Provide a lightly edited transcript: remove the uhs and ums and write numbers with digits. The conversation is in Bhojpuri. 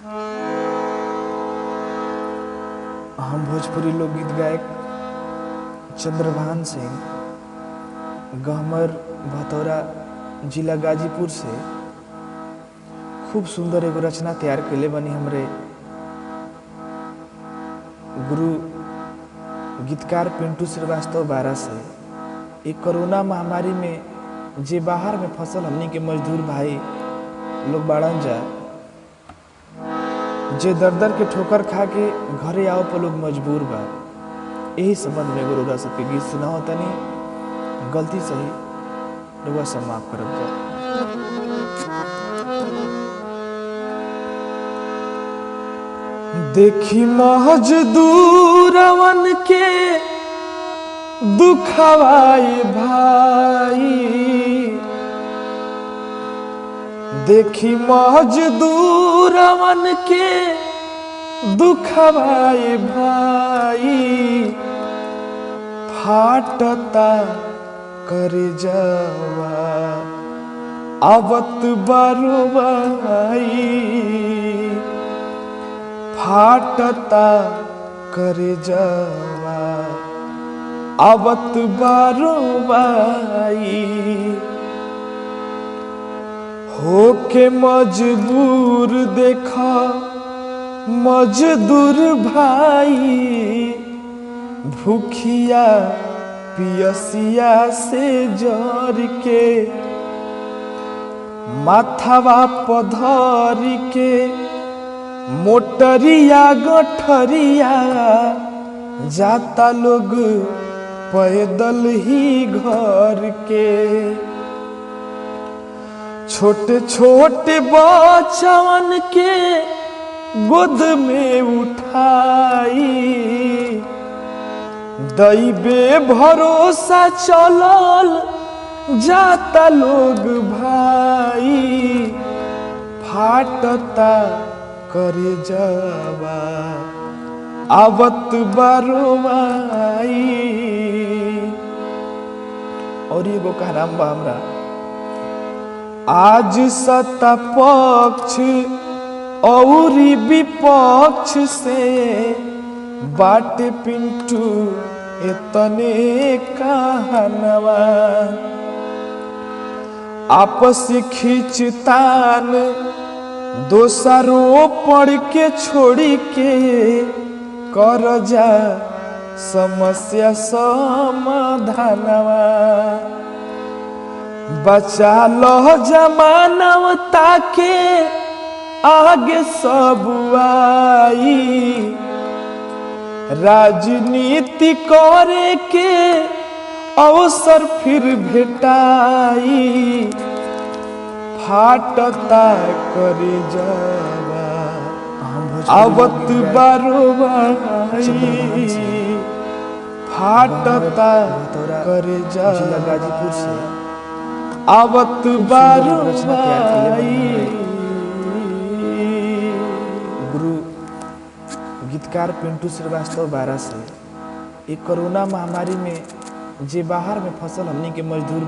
हम भोजपुरी लोकगीत गायक चंद्रभान सिंह गहमर भतौरा जिला गाजीपुर से खूब सुंदर एगो रचना तैयार कैले बनी हमरे गुरु गीतकार पिंटू श्रीवास्तव बारा से। एक कोरोना महामारी में जे बाहर में फसल हमनी के मजदूर भाई लोग बाड़न जा, जे दर दर के ठोकर खा के घरे आओ पर लोग मजबूर बा। यही संबंध में गुरुरा सबके गीत सुनाओ तनी, गलती सही रुआ सब माफ करब जा। देखी मजदूरवन के दुखवाई भाई, देखी मजदूरवन के दुखवाई भाई, फाटता कर जावा आवत बरुवाई, फाटता कर जावा आवत बरुवाई। होके मजबूर देखा मजदूर भाई, भूखिया पियसिया से जर के माथावा पधर के मोटरिया गठरिया जाता लोग पैदल ही घर के। छोटे छोटे बच्चवन के गोद में उठाई, दैबे भरोसा चलल जाता लोग भाई, फाटता कर जावा आवत बरुवाई। और एगो कहनाम बा हमरा, आज सत्ता पक्ष और विपक्ष से बाटे पिंटू एतने कहनवा, आपस खींचतान दोसरों पढ़ के छोड़ी के कर जा समस्या समाधानवा। बचा लो जमानवता के आगे सब आई, राजनीति करे के अवसर फिर भेटाई, फाटता कर जावा आवत बरुवाई, फाटता कर जावा गाजीपुर से आवत बरुवाई। गुरु गीतकार पिंटू श्रीवास्तव बारा से। एक कोरोना महामारी में जे बाहर में फसल हमनी के मजदूर